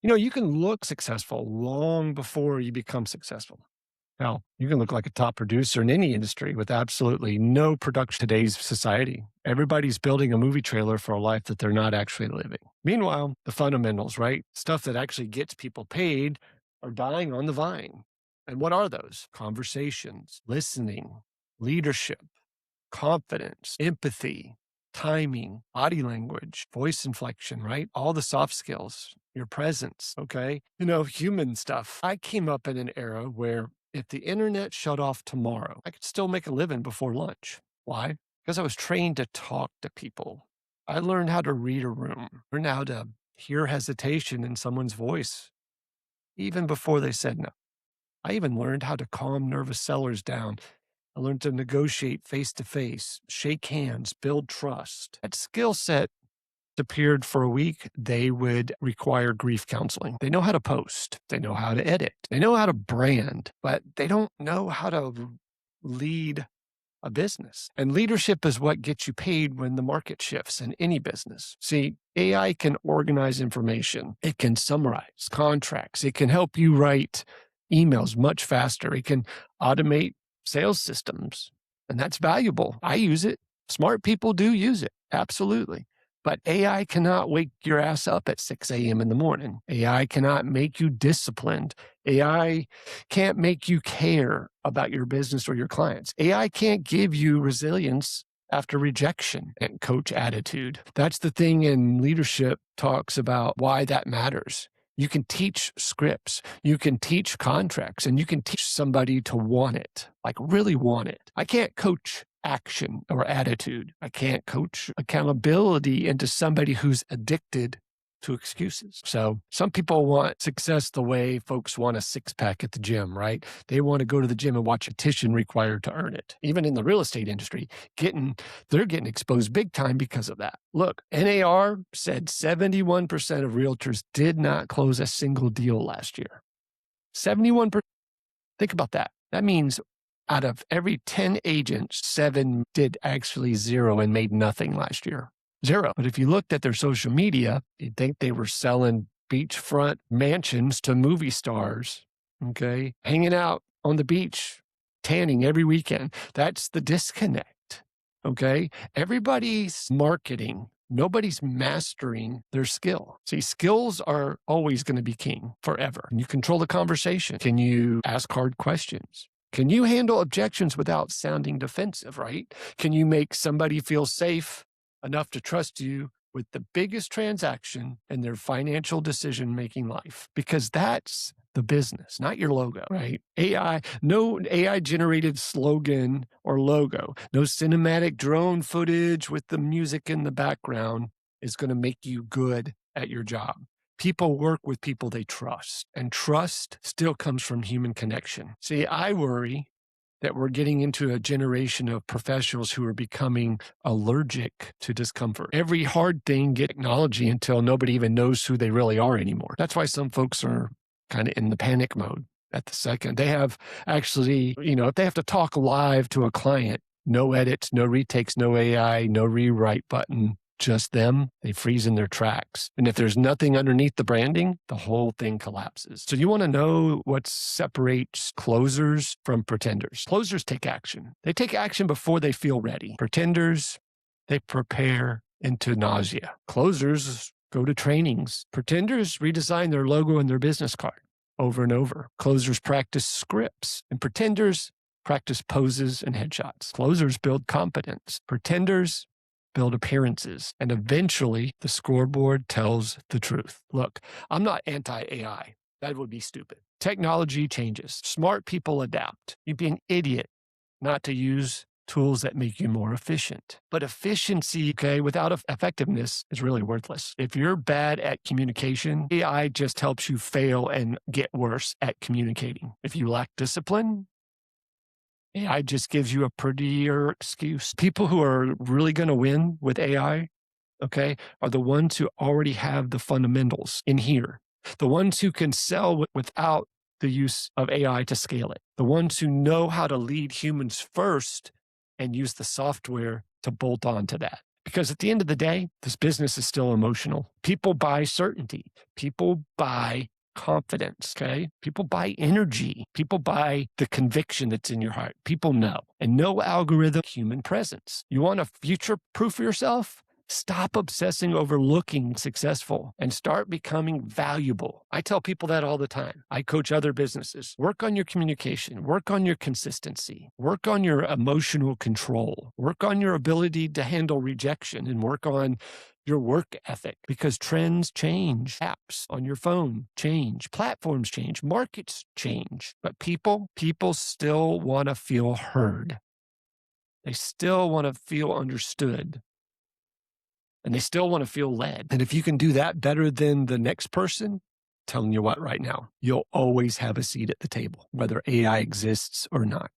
You can look successful long before you become successful. Now, you can look like a top producer in any industry with absolutely no production in today's society. Everybody's building a movie trailer for a life that they're not actually living. Meanwhile, the fundamentals, right? Stuff that actually gets people paid are dying on the vine. And what are those? Conversations, listening, leadership, confidence, empathy, timing, body language, voice inflection, right? All the soft skills, your presence, okay? Human stuff. I came up in an era where if the internet shut off tomorrow, I could still make a living before lunch. Why? Because I was trained to talk to people. I learned how to read a room, learned how to hear hesitation in someone's voice, even before they said no. I even learned how to calm nervous sellers down. I learned to negotiate face to face, shake hands, build trust. That skill set disappeared for a week. They would require grief counseling. They know how to post, they know how to edit, they know how to brand, but they don't know how to lead a business. And leadership is what gets you paid when the market shifts in any business. See, AI can organize information, it can summarize contracts, it can help you write emails much faster, it can automate sales systems, and that's valuable. I use it. Smart people do use it. Absolutely. But AI cannot wake your ass up at 6 a.m. in the morning. AI cannot make you disciplined. AI can't make you care about your business or your clients. AI can't give you resilience after rejection and coach attitude. That's the thing in leadership talks about why that matters. You can teach scripts, you can teach contracts, and you can teach somebody to want it, like really want it. I can't coach action or attitude. I can't coach accountability into somebody who's addicted to excuses. So some people want success the way folks want a six pack at the gym, right? They want to go to the gym and watch a petition required to earn it. Even in the real estate industry, they're getting exposed big time because of that. Look, NAR said 71% of realtors did not close a single deal last year. 71%. Think about that. That means out of every 10 agents, 7 did actually zero and made nothing last year. Zero. But if you looked at their social media, you'd think they were selling beachfront mansions to movie stars, okay? Hanging out on the beach, tanning every weekend. That's the disconnect, okay? Everybody's marketing. Nobody's mastering their skill. See, skills are always going to be king forever. Can you control the conversation? Can you ask hard questions? Can you handle objections without sounding defensive, right? Can you make somebody feel safe enough to trust you with the biggest transaction in their financial decision-making life? Because that's the business, not your logo, right? No AI-generated slogan or logo, no cinematic drone footage with the music in the background is going to make you good at your job. People work with people they trust, and trust still comes from human connection. See, I worry that we're getting into a generation of professionals who are becoming allergic to discomfort. Every hard thing gets technology until nobody even knows who they really are anymore. That's why some folks are kind of in the panic mode at the second. They have actually, if they have to talk live to a client, no edits, no retakes, no AI, no rewrite button, just them, they freeze in their tracks. And if there's nothing underneath the branding, the whole thing collapses. So you want to know what separates closers from pretenders. Closers take action. They take action before they feel ready. Pretenders, they prepare into nausea. Closers go to trainings. Pretenders redesign their logo and their business card over and over. Closers practice scripts, and pretenders practice poses and headshots. Closers build competence. Pretenders build appearances, and eventually the scoreboard tells the truth. Look, I'm not anti-AI. That would be stupid. Technology changes. Smart people adapt. You'd be an idiot not to use tools that make you more efficient. But efficiency, without effectiveness is really worthless. If you're bad at communication, AI just helps you fail and get worse at communicating. If you lack discipline, AI just gives you a prettier excuse. People who are really going to win with AI, are the ones who already have the fundamentals in here. The ones who can sell without the use of AI to scale it. The ones who know how to lead humans first and use the software to bolt on to that. Because at the end of the day, this business is still emotional. People buy certainty. People buy confidence, okay? People buy energy. People buy the conviction that's in your heart. People know. And no algorithm, human presence. You want to future proof yourself? Stop obsessing over looking successful and start becoming valuable. I tell people that all the time. I coach other businesses. Work on your communication, work on your consistency, work on your emotional control, work on your ability to handle rejection, and work on your work ethic, because trends change. Apps on your phone change, platforms change, markets change. But people still want to feel heard. They still want to feel understood. And they still want to feel led. And if you can do that better than the next person, telling you what right now, you'll always have a seat at the table, whether AI exists or not.